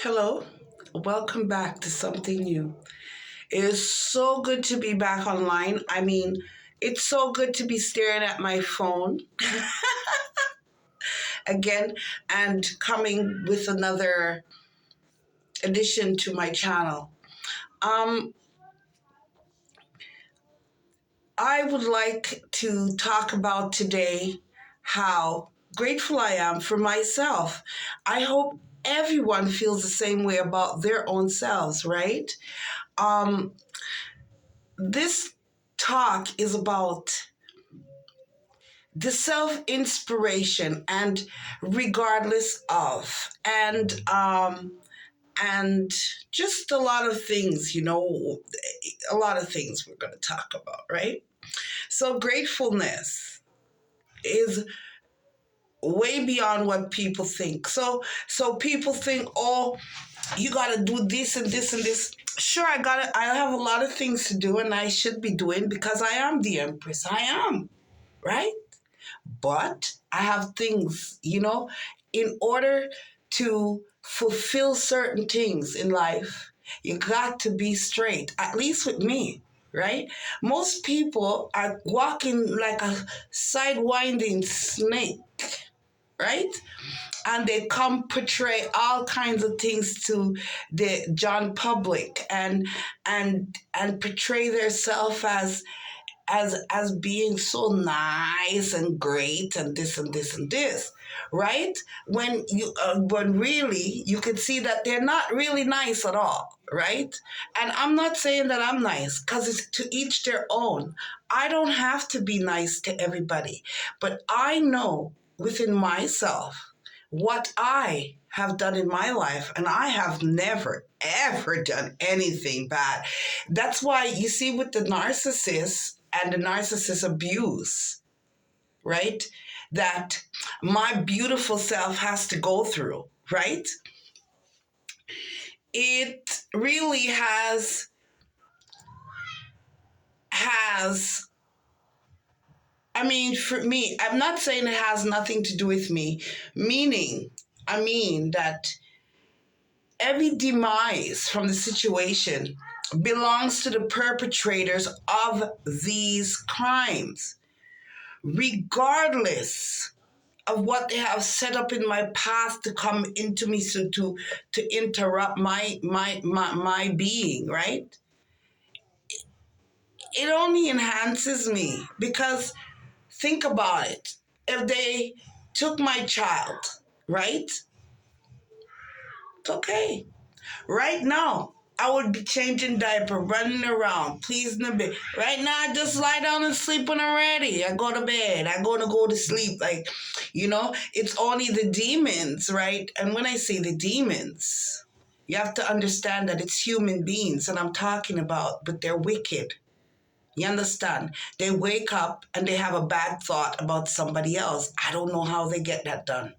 Hello, welcome back to something new. It is so good to be back online. It's so good to be staring at my phone again and coming with another addition to my channel. Um, I would like to talk about today how grateful I am for myself. I hope everyone feels the same way about their own selves, right? Um, this talk is about the self inspiration and regardless of and just a lot of things, a lot of things we're going to talk about, right? So gratefulness is way beyond what people think. So people think, oh, you got to do this and this and this. Sure, I have a lot of things to do and I should be doing because I am the empress. I am, right? But I have things, in order to fulfill certain things in life, you got to be straight, at least with me, right? Most people are walking like a sidewinding snake, right? And they come portray all kinds of things to the John public and portray themselves as being so nice and great and this and this and this, right? When really you can see that they're not really nice at all, right? And I'm not saying that I'm nice because it's to each their own. I don't have to be nice to everybody, but I know within myself what I have done in my life, and I have never ever done anything bad. That's why you see with the narcissist and the narcissist abuse, right? That my beautiful self has to go through, right? It really has for me, I'm not saying it has nothing to do with me, meaning that every demise from the situation belongs to the perpetrators of these crimes, regardless of what they have set up in my past to come into me, so to interrupt my being, right? It only enhances me because think about it. If they took my child, right? It's okay. Right now, I would be changing diaper, running around, pleasing the bed. Right now, I just lie down and sleep when I'm ready. I go to bed. I go to sleep. It's only the demons, right? And when I say the demons, you have to understand that it's human beings that I'm talking about, but they're wicked. You understand? They wake up and they have a bad thought about somebody else. I don't know how they get that done.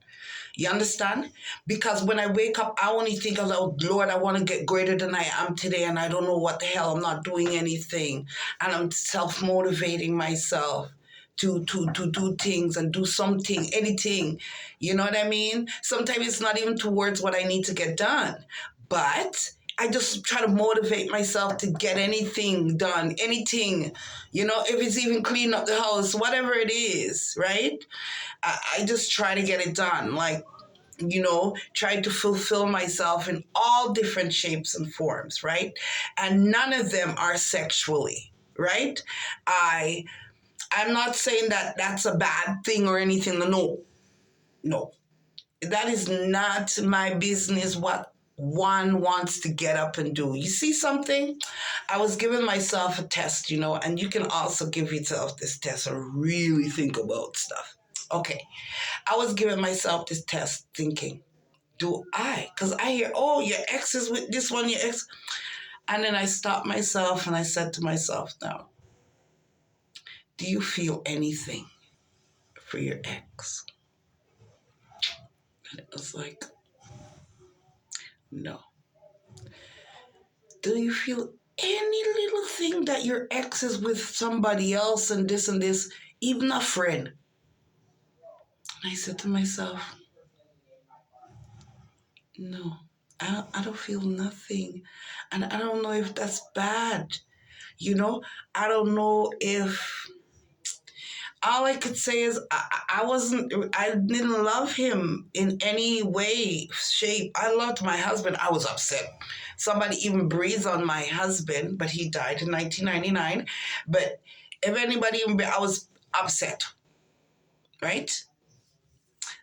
You understand? Because when I wake up, I only think of, oh, Lord, I want to get greater than I am today, and I don't know what the hell. I'm not doing anything. And I'm self-motivating myself to do things and do something, anything. You know what I mean? Sometimes it's not even towards what I need to get done. But I just try to motivate myself to get anything done, anything, if it's even clean up the house, whatever it is, right? I just try to get it done. Try to fulfill myself in all different shapes and forms, right? And none of them are sexually, right? I'm not saying that that's a bad thing or anything. No. That is not my business what one wants to get up and do. You see something? I was giving myself a test, and you can also give yourself this test and really think about stuff. Okay. I was giving myself this test thinking, do I? Because I hear, oh, your ex is with this one, your ex. And then I stopped myself and I said to myself, now, do you feel anything for your ex? And it was like, no. Do you feel any little thing that your ex is with somebody else and this, even a friend? And I said to myself, no. I don't feel nothing. And I don't know if that's bad. You know, I don't know if all I could say is I didn't love him in any way, shape. I loved my husband. I was upset. Somebody even breathed on my husband, but he died in 1999. But if anybody even, I was upset, right?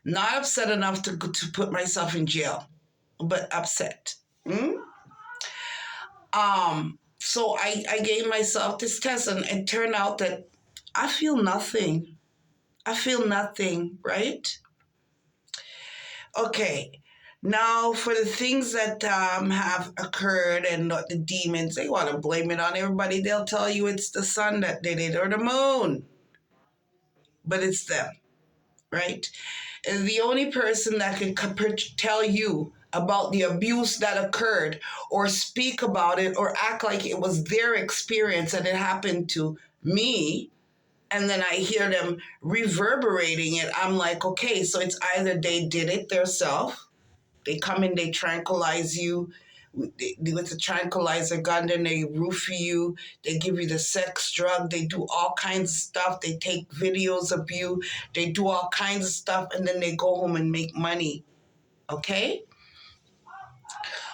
Not upset enough to put myself in jail, but upset. Mm? So I gave myself this test, and it turned out that I feel nothing. I feel nothing, right? Okay. Now, for the things that have occurred and the demons, they want to blame it on everybody. They'll tell you it's the sun that did it or the moon, but it's them, right? And the only person that can tell you about the abuse that occurred or speak about it or act like it was their experience and it happened to me, and then I hear them reverberating it, I'm like, okay, so it's either they did it themselves, they come in, they tranquilize you with a tranquilizer gun, then they roofie you, they give you the sex drug, they do all kinds of stuff, they take videos of you, they do all kinds of stuff, and then they go home and make money. Okay?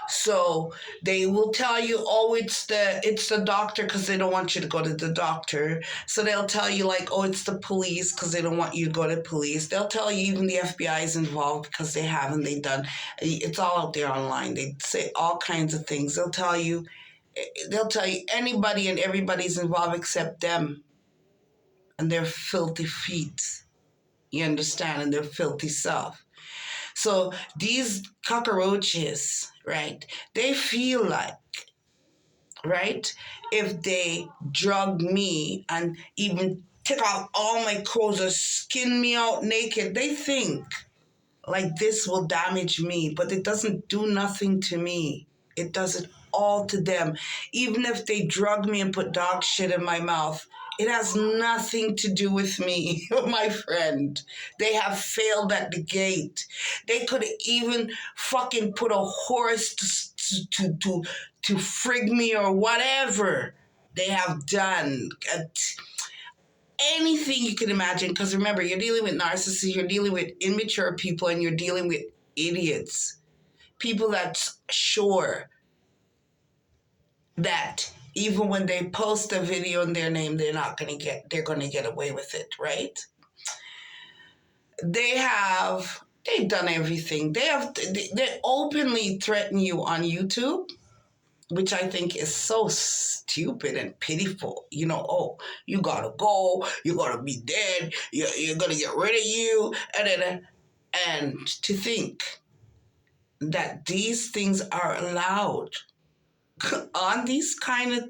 So they will tell you, oh, it's the doctor because they don't want you to go to the doctor. So they'll tell you like, oh, it's the police because they don't want you to go to police. They'll tell you even the FBI is involved because they haven't. They done. It's all out there online. They say all kinds of things. They'll tell you anybody and everybody's involved except them and their filthy feet. You understand? And their filthy self. So these cockroaches, right? They feel like, right, if they drug me and even take out all my clothes or skin me out naked, they think like this will damage me, but it doesn't do nothing to me. It does it all to them. Even if they drug me and put dog shit in my mouth, it has nothing to do with me, my friend. They have failed at the gate. They could even fucking put a horse to frig me or whatever they have done. Anything you can imagine. Because remember, you're dealing with narcissists, you're dealing with immature people, and you're dealing with idiots. People that's sure that even when they post a video in their name, they're gonna get away with it, right? They've done everything. They openly threaten you on YouTube, which I think is so stupid and pitiful. You know, oh, you gotta go, you gotta be dead, you're gonna get rid of you, and to think that these things are allowed on these kind of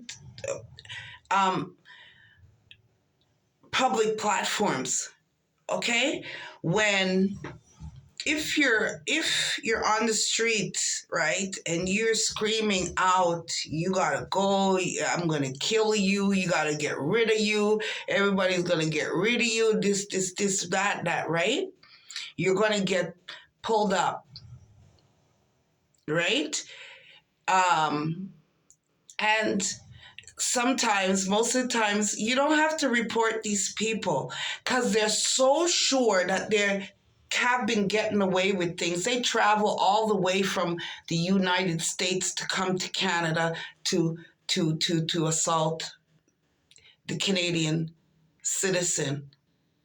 um, public platforms, okay? When if you're on the street, right, and you're screaming out, you gotta go, I'm gonna kill you, you gotta get rid of you, everybody's gonna get rid of you, this, that, right? You're gonna get pulled up, right? And sometimes, most of the times, you don't have to report these people because they're so sure that they have been getting away with things. They travel all the way from the United States to come to Canada to assault the Canadian citizen.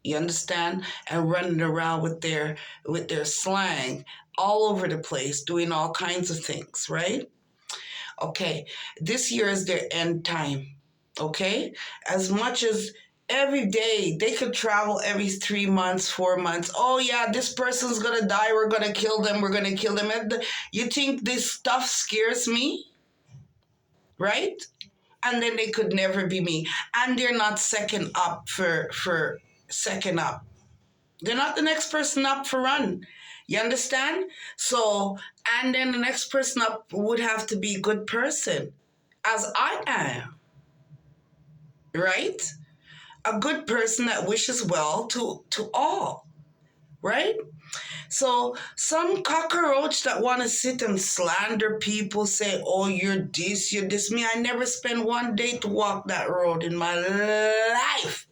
You understand? And running around with their slang all over the place, doing all kinds of things, right? Okay, this year is their end time. Okay, as much as every day they could travel every 3 months, 4 months. Oh yeah, this person's gonna die. We're gonna kill them. We're gonna kill them. And you think this stuff scares me, right? And then they could never be me. And they're not second up for second up. They're not the next person up for run. You understand? So, and then the next person up would have to be a good person, as I am, right? A good person that wishes well to all, right? So some cockroach that want to sit and slander people, say, "Oh, you're this, me." I never spent one day to walk that road in my life,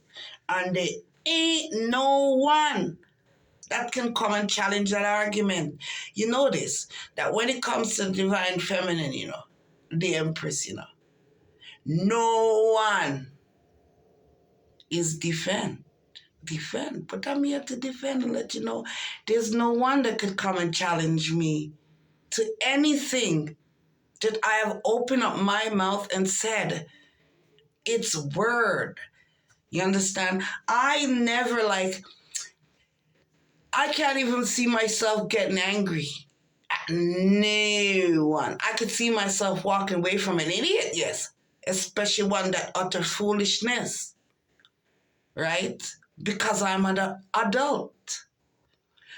and there ain't no one that can come and challenge that argument. You notice that when it comes to divine feminine, the empress, no one is defend. But I'm here to defend and let you know there's no one that could come and challenge me to anything that I have opened up my mouth and said. It's word. You understand? I never I can't even see myself getting angry at no one. I could see myself walking away from an idiot, yes, especially one that utter foolishness, right? Because I'm an adult.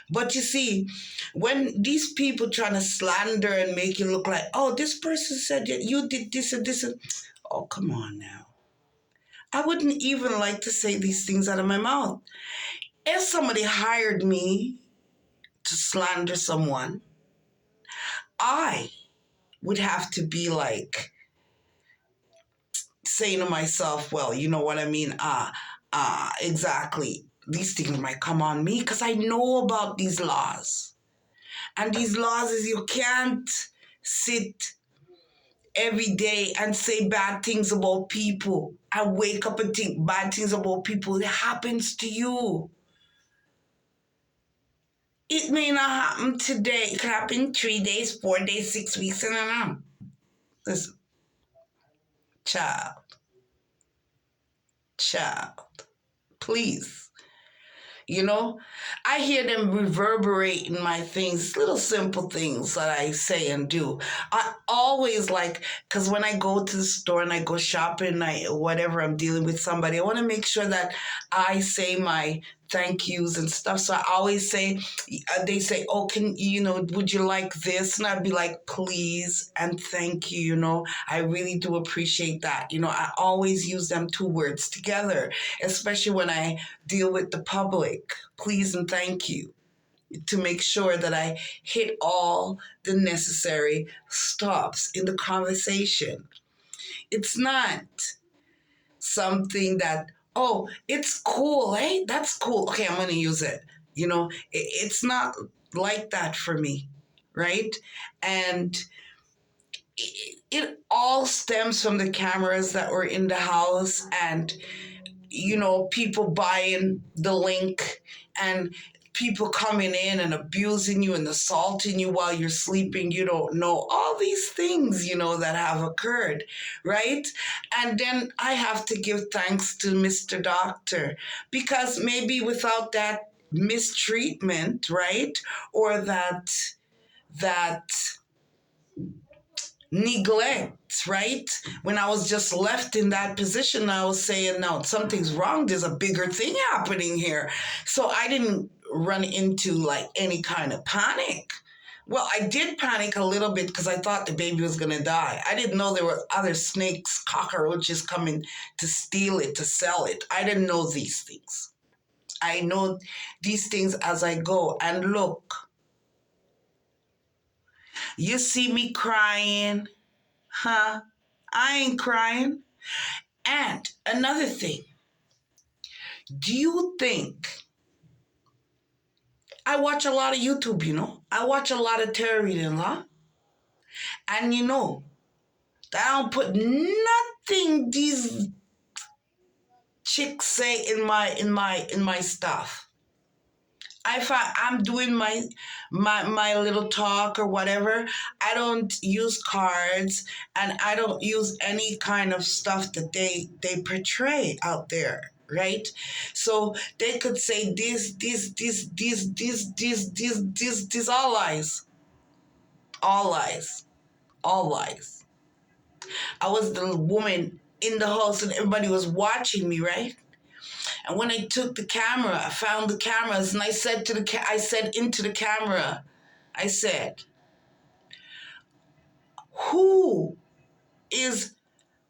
But you see, when these people trying to slander and make you look like, oh, this person said that you did this and this, and oh, come on now. I wouldn't even like to say these things out of my mouth. If somebody hired me to slander someone, I would have to be like saying to myself, well, you know what I mean? Exactly. These things might come on me because I know about these laws. And these laws is you can't sit every day and say bad things about people. I wake up and think bad things about people. It happens to you. It may not happen today. It could happen 3 days, 4 days, 6 weeks, and I don't know. Listen, child, child, please. You know, I hear them reverberate in my things, little simple things that I say and do. I always like, because when I go to the store and I go shopping, whatever I'm dealing with somebody, I want to make sure that I say my thank yous and stuff. So I always say, they say, oh, would you like this? And I'd be like, please and thank you, I really do appreciate that. I always use them two words together, especially when I deal with the public. Please and thank you, to make sure that I hit all the necessary stops in the conversation. It's not something that, oh, it's cool, eh? That's cool. Okay, I'm going to use it. It's not like that for me, right? And it all stems from the cameras that were in the house and people buying the link and people coming in and abusing you and assaulting you while you're sleeping. You don't know all these things, that have occurred, right? And then I have to give thanks to Mr. Doctor, because maybe without that mistreatment, right? Or that neglect, right? When I was just left in that position, I was saying, no, something's wrong. There's a bigger thing happening here. So I didn't run into like any kind of panic. Well, I did panic a little bit because I thought the baby was going to die. I didn't know there were other snakes, cockroaches coming to steal it, to sell it. I didn't know these things. I know these things as I go. And look, you see me crying, huh? I ain't crying. And another thing, do you think I watch a lot of YouTube, I watch a lot of tarot reading, huh? And that I don't put nothing these chicks say in my stuff. If I'm doing my little talk or whatever, I don't use cards and I don't use any kind of stuff that they portray out there, right? So they could say this, all lies, all lies, all lies. I was the woman in the house and everybody was watching me, right? And when I took the camera, I found the cameras and I said I said into the camera, I said, who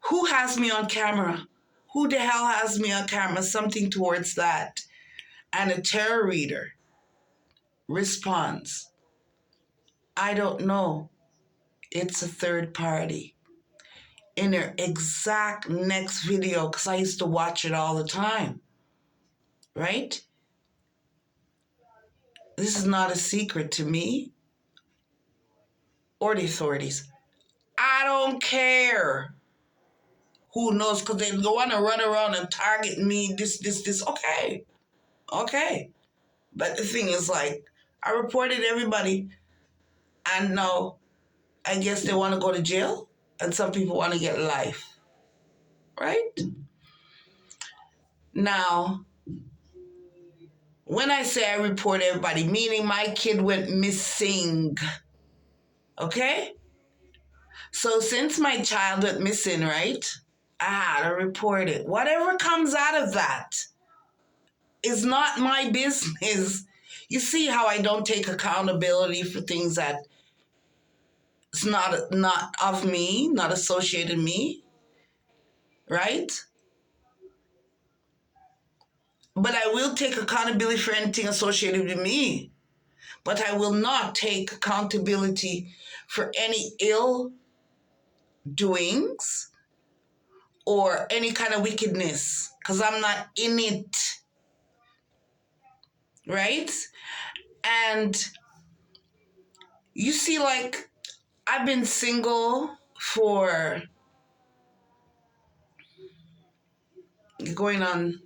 who has me on camera? Who the hell has me on camera? Something towards that. And a tarot reader. responds, I don't know. It's a third party. In their exact next video, because I used to watch it all the time, right? This is not a secret to me or the authorities. I don't care. Who knows? Because they go on and run around and target me, this. Okay. Okay. But the thing is, like, I reported everybody, and now I guess they want to go to jail, and some people want to get life, right? Now, when I say I report everybody, meaning my kid went missing, okay? So since my child went missing, right, I had to report it. Whatever comes out of that is not my business. You see how I don't take accountability for things that it's not of me, not associated me, right? But I will take accountability for anything associated with me. But I will not take accountability for any ill doings or any kind of wickedness because I'm not in it, right? And you see, like, I've been single for going on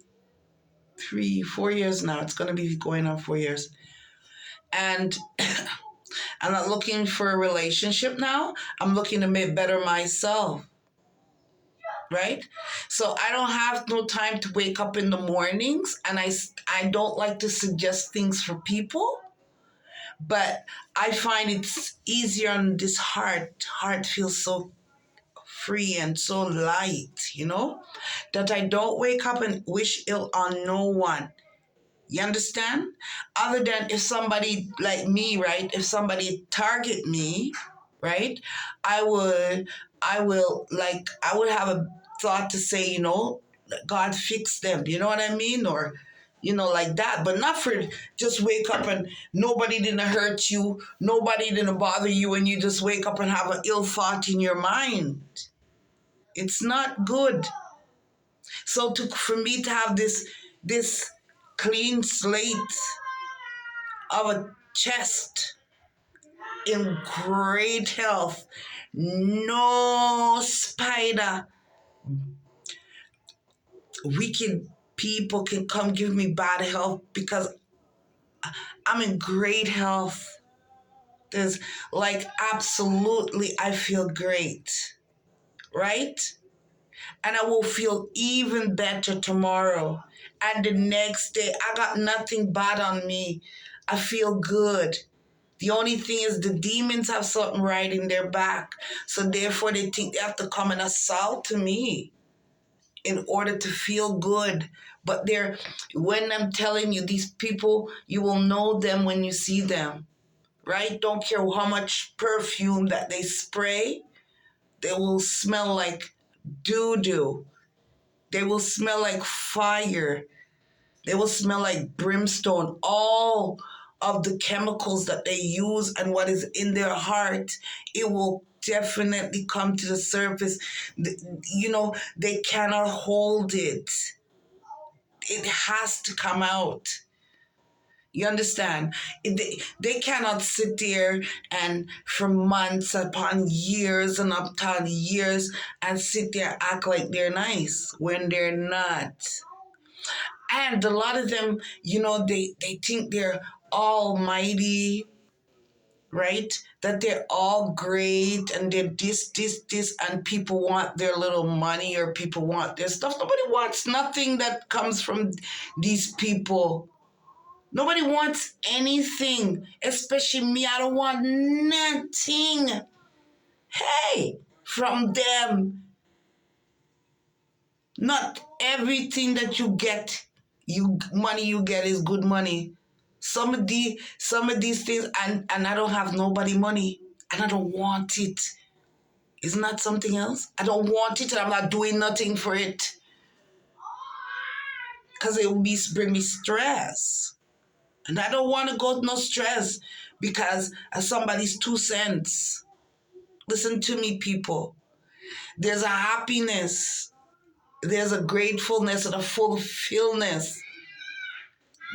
3, 4 years now. It's going to be going on 4 years. And I'm not looking for a relationship now. I'm looking to make better myself, right? So I don't have no time to wake up in the mornings, and I don't like to suggest things for people, but I find it's easier on this heart. Heart feels so free and so light, that I don't wake up and wish ill on no one. You understand? Other than if somebody like me, right? If somebody target me, right? I would, I would have a thought to say, God fix them. You know what I mean? Or, like that. But not for just wake up and nobody didn't hurt you, nobody didn't bother you, and you just wake up and have an ill thought in your mind. It's not good. So for me to have this clean slate of a chest in great health, no spider, wicked people can come give me bad health because I'm in great health. There's like absolutely, I feel great, right? And I will feel even better tomorrow. And the next day, I got nothing bad on me. I feel good. The only thing is the demons have something right in their back. So therefore, they think they have to come and assault me in order to feel good. But when I'm telling you, these people, you will know them when you see them, right? Don't care how much perfume that they spray. They will smell like doo-doo. They will smell like fire. They will smell like brimstone. All of the chemicals that they use and what is in their heart, it will definitely come to the surface. They cannot hold it. It has to come out. You understand? They cannot sit there and for months upon years and upon years and sit there and act like they're nice when they're not. And a lot of them, they think they're almighty, right? That they're all great and they're this, and people want their little money or people want their stuff. Nobody wants nothing that comes from these people. Nobody wants anything, especially me. I don't want nothing. Hey, from them. Not everything that you get, money you get is good money. Some of these things, and I don't have nobody money, and I don't want it. Isn't that something else? I don't want it, and I'm not doing nothing for it because it will bring me stress. And I don't want to go no stress because of somebody's 2 cents. Listen to me, people. There's a happiness, there's a gratefulness and a fulfillment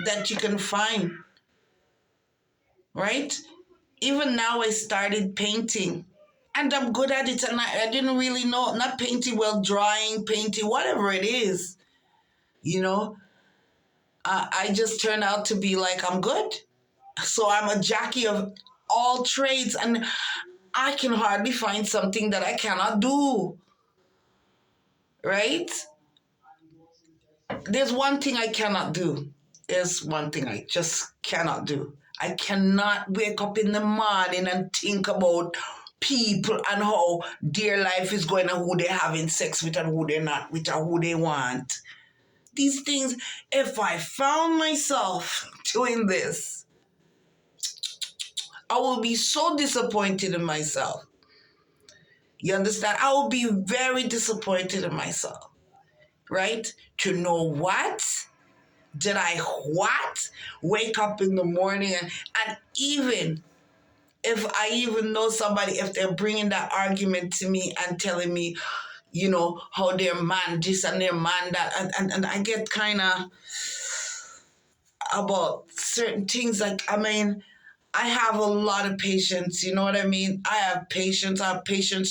that you can find, right? Even now, I started painting and I'm good at it. And I didn't really know, not painting, well, drawing, painting, whatever it is, you know, I just turned out to be like, I'm good. So I'm a jockey of all trades and I can hardly find something that I cannot do, right? There's one thing I cannot do. There's one thing I just cannot do. I cannot wake up in the morning and think about people and how their life is going and who they're having sex with and who they're not with or who they want. These things, if I found myself doing this, I will be so disappointed in myself. You understand? I will be very disappointed in myself, right? To know what? Did I what? Wake up in the morning and even if I even know somebody, if they're bringing that argument to me and telling me, how their man this and their man that, and I get kind of about certain things. Like, I mean, I have a lot of patience, you know what I mean? I have patience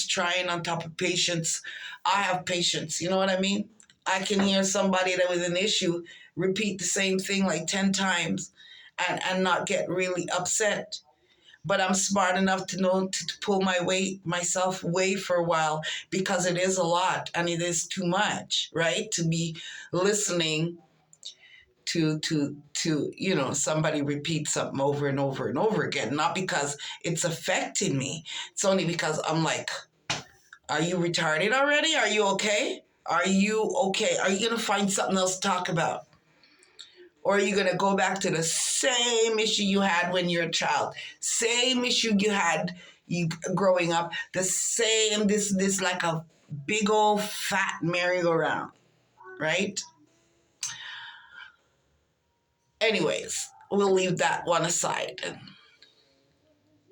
trying on top of patience. I have patience, you know what I mean? I can hear somebody that was an issue repeat the same thing like 10 times and not get really upset. But I'm smart enough to know to pull myself away for a while because it is a lot and it is too much, right? To be listening to somebody repeat something over and over and over again, not because it's affecting me. It's only because I'm like, are you retarded already? Are you okay? Are you okay? Are you going to find something else to talk about? Or are you going to go back to the same issue you had when you're a child? Same issue you had growing up. The same, this like a big old fat merry-go-round, right? Anyways, we'll leave that one aside. I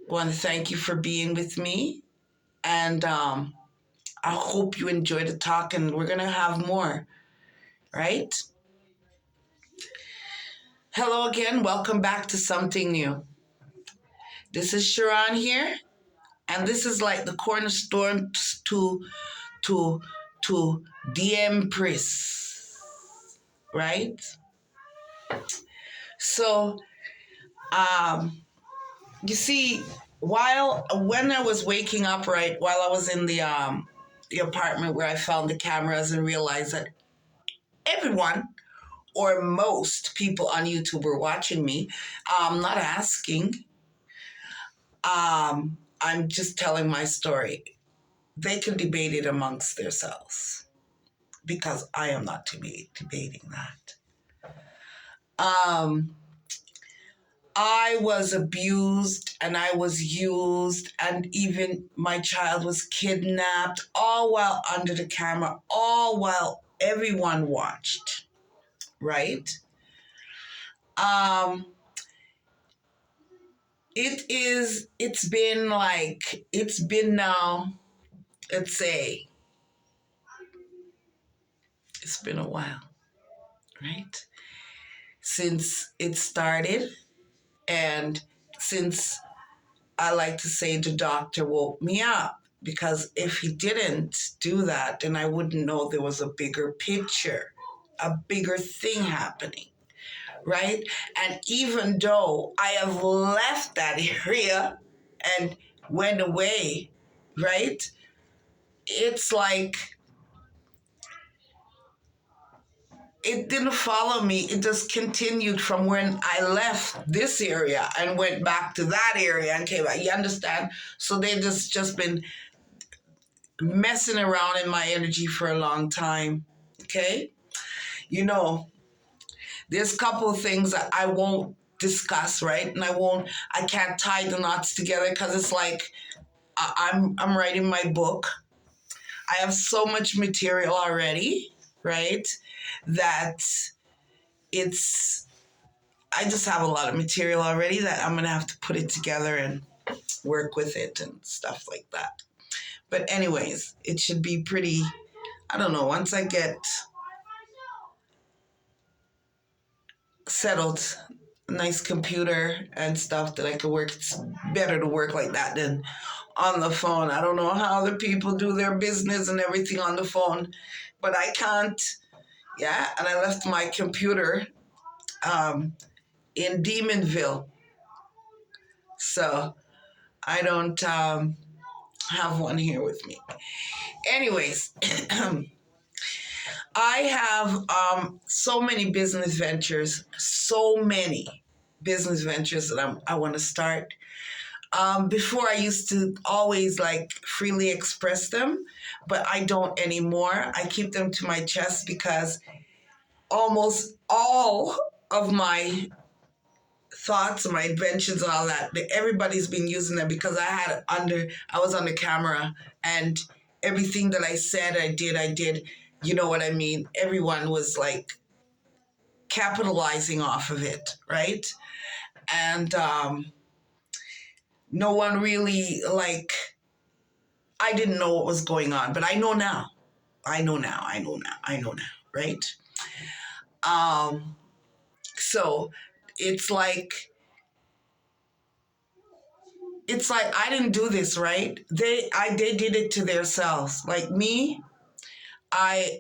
want to thank you for being with me. And I hope you enjoyed the talk, and we're going to have more, right? Hello again. Welcome back to Something New. This is Sharon here, and this is like the cornerstone to to the Empress, right? So, you see, when I was waking up, right, while I was in the apartment where I found the cameras and realized that everyone or most people on YouTube were watching me, not asking. I'm just telling my story. They can debate it amongst themselves because I am not debating that. I was abused and I was used, and even my child was kidnapped, all while under the camera, all while everyone watched, right? Um, it's been now, let's say, it's been a while, right? Since it started, and since I like to say the doctor woke me up, because if he didn't do that, then I wouldn't know there was a bigger picture, a bigger thing happening, right? And even though I have left that area and went away, right? It's like it didn't follow me. It just continued from when I left this area and went back to that area and came back. You understand? So they just been messing around in my energy for a long time. Okay? There's a couple of things that I won't discuss, right? And I can't tie the knots together because it's like I'm writing my book. I have so much material already, right? That it's I just have a lot of material already that I'm going to have to put it together and work with it and stuff like that. But anyways, it should be pretty, I don't know, once I get settled, nice computer and stuff that I could work, it's better to work like that than on the phone. I don't know how other people do their business and everything on the phone, but I can't. Yeah, and I left my computer um, in Demonville. So I don't have one here with me. Anyways, I have so many business ventures, that I want to start. Before I used to always like freely express them, but I don't anymore. I keep them to my chest because almost all of my thoughts and my inventions and all that, everybody's been using them because I was on the camera, and everything that I said, I did, you know what I mean? Everyone was like capitalizing off of it, right? And no one really like, I didn't know what was going on, but I know now. I know now, right? Um, so it's like, I didn't do this, right? They did it to themselves. Like me, I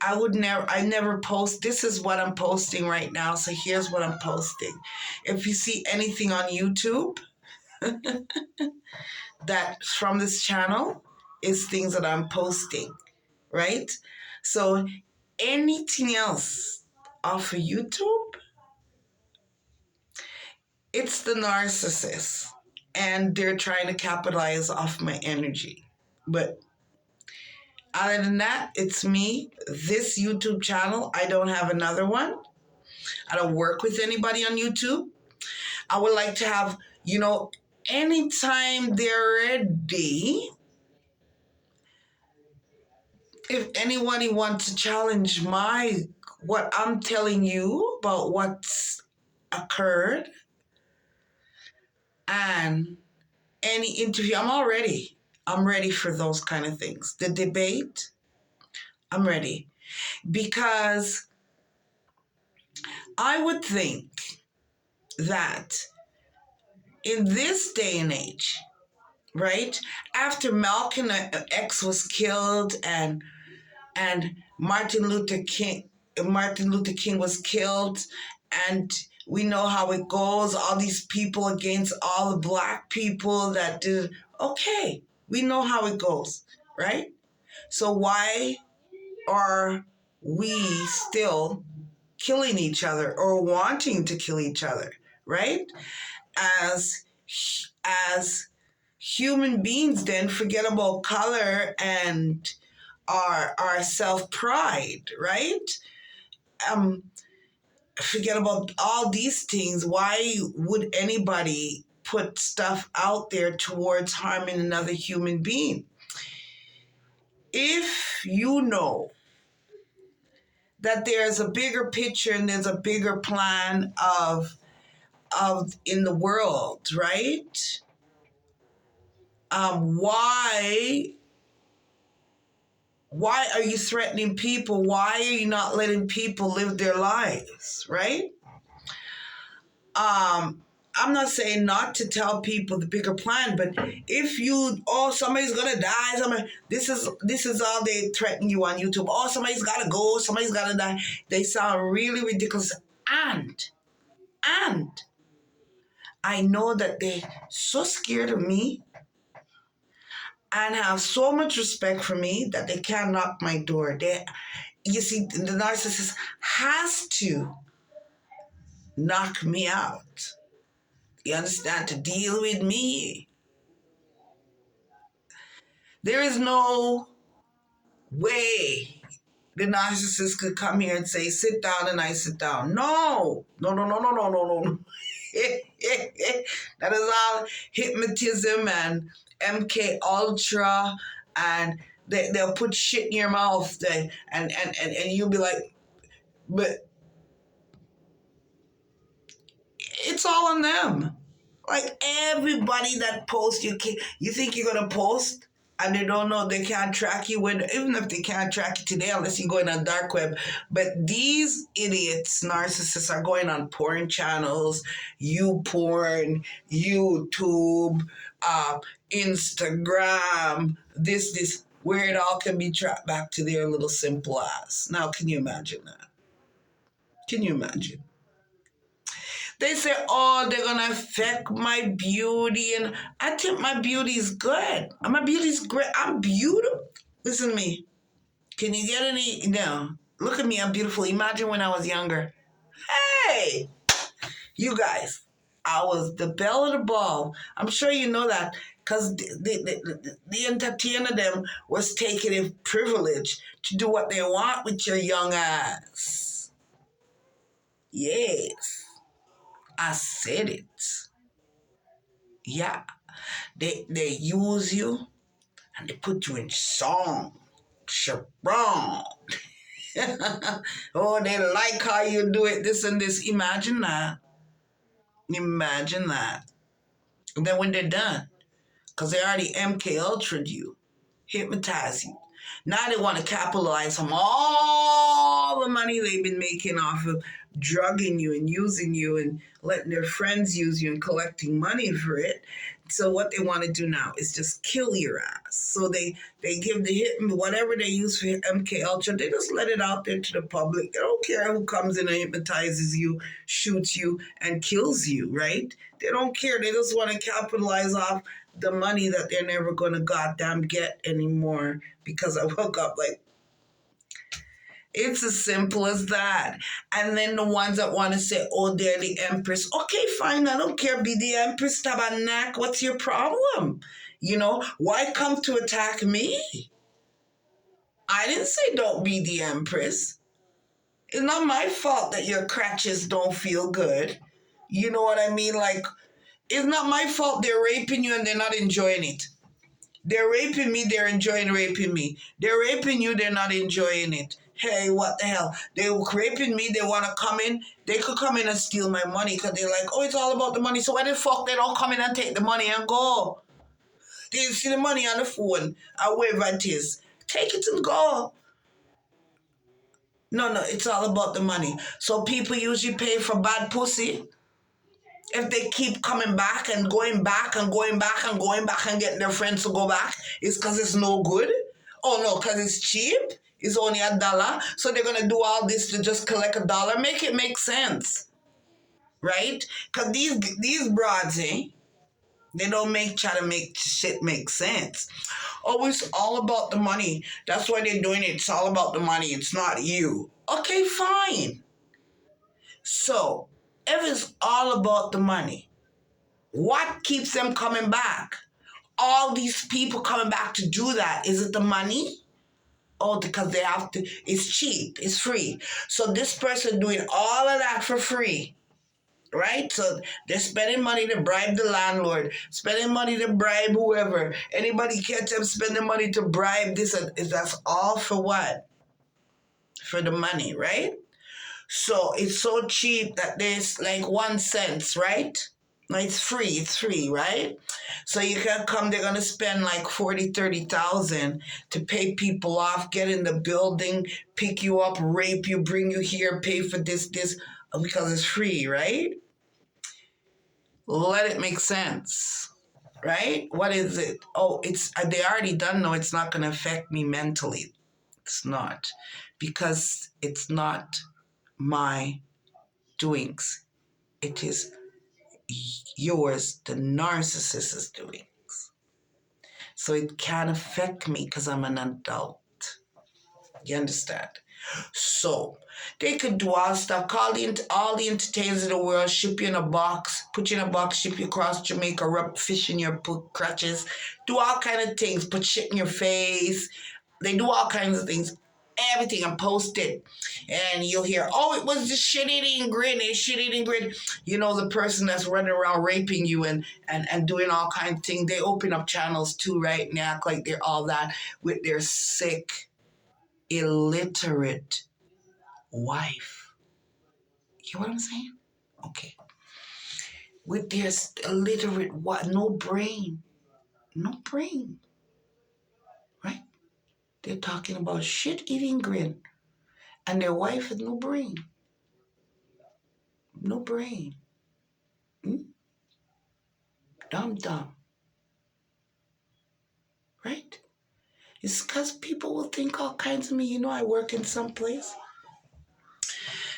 never post. This is what I'm posting right now. So here's what I'm posting. If you see anything on YouTube that's from this channel, is things that I'm posting, right? So anything else off of YouTube, it's the narcissist, and they're trying to capitalize off my energy. But other than that, it's me. This YouTube channel, I don't have another one. I don't work with anybody on YouTube. I would like to have, anytime they're ready, if anybody wants to challenge what I'm telling you about what's occurred and any interview, I'm ready for those kind of things. The debate, I'm ready. Because I would think that in this day and age, right, after Malcolm X was killed and Martin Luther King was killed, and we know how it goes, all these people against all the black people that did, okay, we know how it goes, right? So why are we still killing each other or wanting to kill each other, right? As as human beings, then forget about color and our self pride, right? Um, Forget about all these things. Why would anybody put stuff out there towards harming another human being? If you know that there's a bigger picture and there's a bigger plan of in the world, right? Why are you threatening people? Why are you not letting people live their lives, right? I'm not saying not to tell people the bigger plan, but if somebody's gonna die, this is all they threaten you on YouTube. Oh, somebody's gotta go, somebody's gotta die. They sound really ridiculous. And I know that they're so scared of me and have so much respect for me that they can't knock my door. You see, the narcissist has to knock me out. You understand? To deal with me. There is no way the narcissist could come here and say, sit down, and I sit down. No. No, no, no, no, no, no, no. That is all hypnotism and MK Ultra, and they'll put shit in your mouth, and you'll be like, but It's all on them. Like everybody that posts, you think you're gonna post, and they don't know they can't track you when even if they can't track you today unless you go in a dark web. But these idiots, narcissists, are going on porn channels, porn, YouTube, uh, Instagram, this, where it all can be tracked back to their little simple ass. Now, can you imagine that? Can you imagine? They say, oh, they're going to affect my beauty. And I think my beauty is good. My beauty is great. I'm beautiful. Listen to me. Can you get any? No. Look at me. I'm beautiful. Imagine when I was younger. Hey, you guys. I was the belle of the ball. I'm sure you know that because the entertainer them was taking a privilege to do what they want with your young ass. Yes, I said it. Yeah, they use you and they put you in song, Sharon. Oh, they like how you do it, this and this. Imagine that. Imagine that. And then when they're done, because they already MK Ultra'd you, hypnotize you. Now they want to capitalize on all the money they've been making off of drugging you and using you and letting their friends use you and collecting money for it. So what they want to do now is just kill your ass. So they give the hit whatever they use for MK Ultra, they just let it out there to the public. They don't care who comes in and hypnotizes you, shoots you, and kills you, right? They don't care. They just want to capitalize off the money that they're never going to goddamn get anymore because I woke up like, it's as simple as that. And then the ones that want to say, oh, they're the empress. Okay, fine. I don't care. Be the empress, tabernacle. What's your problem? You know, why come to attack me? I didn't say don't be the empress. It's not my fault that your crutches don't feel good. You know what I mean? Like, it's not my fault they're raping you and they're not enjoying it. They're raping me, they're enjoying raping me. They're raping you, they're not enjoying it. Hey, what the hell? They're raping me, they want to come in. They could come in and steal my money because they're like, oh, it's all about the money. So why the fuck they don't come in and take the money and go? They see the money on the phone or wherever it is. Take it and go. No, it's all about the money. So people usually pay for bad pussy if they keep coming back and going back and going back and going back and getting their friends to go back, it's because it's no good. Oh no, because it's cheap. It's only $1. So they're gonna do all this to just collect $1. Make it make sense, right? Because these broads, they don't try to make shit make sense. Oh, it's all about the money. That's why they're doing it. It's all about the money. It's not you. Okay, fine. So if it's all about the money, what keeps them coming back? All these people coming back to do that. Is it the money? Oh, because they have to. It's cheap. It's free. So this person doing all of that for free, right? So they're spending money to bribe the landlord, spending money to bribe whoever. Anybody catch them spending money to bribe this? That's all for what? For the money, right? So it's so cheap that there's like 1 cent, right? No, it's free, right? So you can come, they're gonna spend like 40, 30,000 to pay people off, get in the building, pick you up, rape you, bring you here, pay for this, because it's free, right? Let it make sense, right? What is it? Oh, they already done know it's not gonna affect me mentally. It's not, because it's not my doings. It is yours, the narcissist's doings. So it can affect me because I'm an adult. You understand? So they could do all stuff, call all the entertainers in the world, ship you in a box, put you in a box, ship you across Jamaica, rub fish in your crutches, do all kind of things, put shit in your face. They do all kinds of things. Everything and post it. And you'll hear, oh, it was the shit-eating grin. It's shit-eating grin. You know, the person that's running around raping you and doing all kinds of things. They open up channels too, right? And act like they're all that with their sick, illiterate wife. You know what I'm saying? Okay. with their illiterate, what, no brain, no brain, right? They're talking about shit-eating grin, and their wife has no brain, no brain. Hmm? Dumb, dumb, right? It's because people will think all kinds of me. You know, I work in some place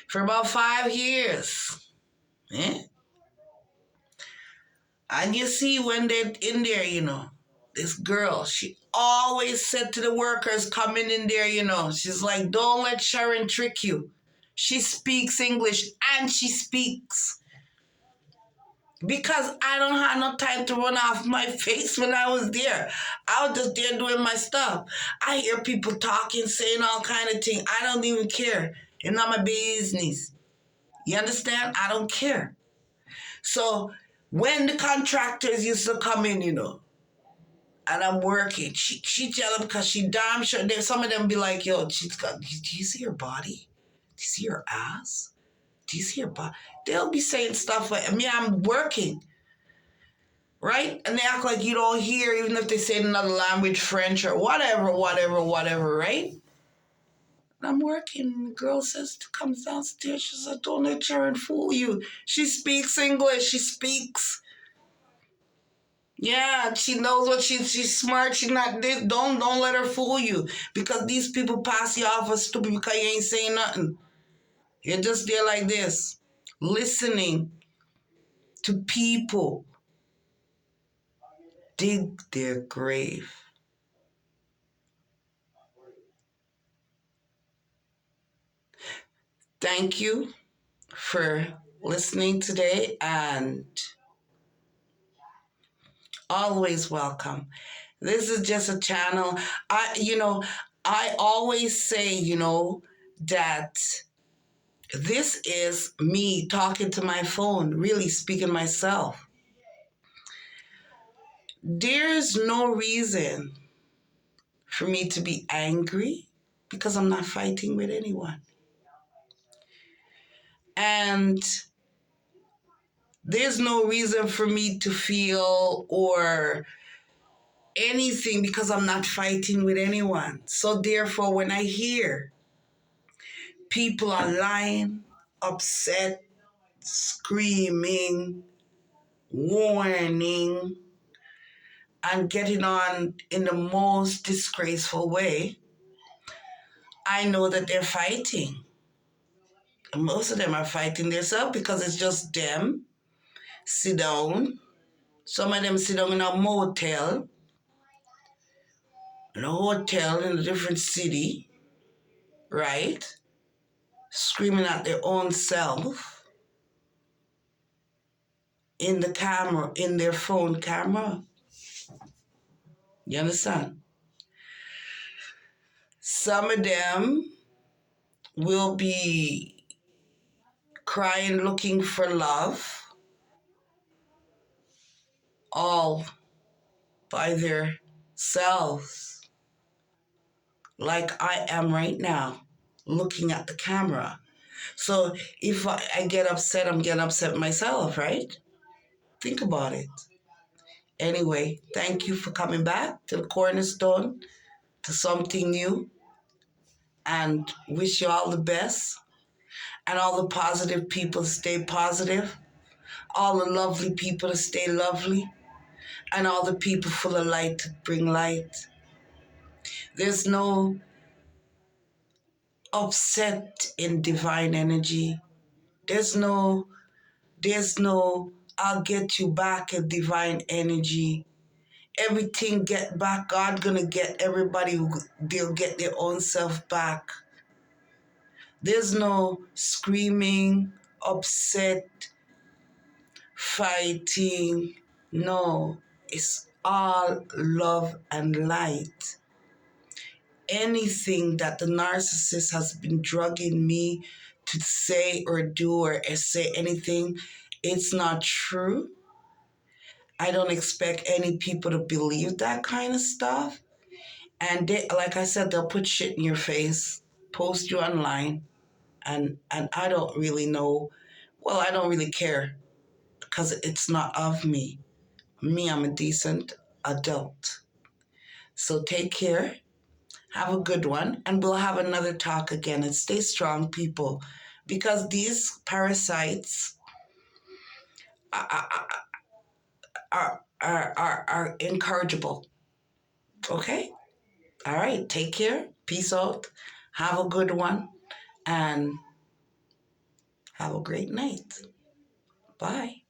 for about 5 years. Yeah. And you see when they're in there, this girl, she always said to the workers coming in there, she's like, don't let Sharon trick you. She speaks English and she speaks. Because I don't have no time to run off my face when I was there. I was just there doing my stuff. I hear people talking, saying all kind of things. I don't even care. It's not my business. You understand? I don't care. So when the contractors used to come in, and I'm working, she tell them because she damn sure, some of them be like, yo, she's got, do you see her body? Do you see her ass? Do you see her body? They'll be saying stuff like, I'm working. Right? And they act like you don't hear, even if they say in another language, French or whatever, right? And I'm working. The girl comes downstairs. She says, don't let Sharon fool you. She speaks English. She speaks. Yeah, she knows what she's smart. She's not this. Don't let her fool you. Because these people pass you off as stupid because you ain't saying nothing. You're just there like this, listening to people dig their grave. Thank you for listening today, and always welcome. This is just a channel. I always say, that this is me talking to my phone, really speaking myself. There's no reason for me to be angry because I'm not fighting with anyone. And there's no reason for me to feel or anything because I'm not fighting with anyone. So therefore, when I hear people are lying, upset, screaming, warning, and getting on in the most disgraceful way, I know that they're fighting. And most of them are fighting themselves because it's just them sit down. Some of them sit down in a motel, in a hotel in a different city, right? Screaming at their own self in the camera, in their phone camera. You understand? Some of them will be crying, looking for love, all by their selves, like I am right now, looking at the camera. So if I get upset, I'm getting upset myself, right? Think about it. Anyway, thank you for coming back to the Cornerstone, to something new, and wish you all the best. And all the positive people to stay positive. All the lovely people to stay lovely. And all the people full of light to bring light. There's no upset in divine energy. There's no, I'll get you back in divine energy. Everything get back. God gonna get everybody, they'll get their own self back. There's no screaming, upset, fighting. No, it's all love and light. Anything that the narcissist has been drugging me to say or do or say anything, it's not true. I don't expect any people to believe that kind of stuff. And they, like I said, they'll put shit in your face, post you online, and I don't really know. Well, I don't really care because it's not of me. Me, I'm a decent adult. So take care. Have a good one. And we'll have another talk again. And stay strong, people. Because these parasites are incorrigible. Okay? All right. Take care. Peace out. Have a good one. And have a great night. Bye.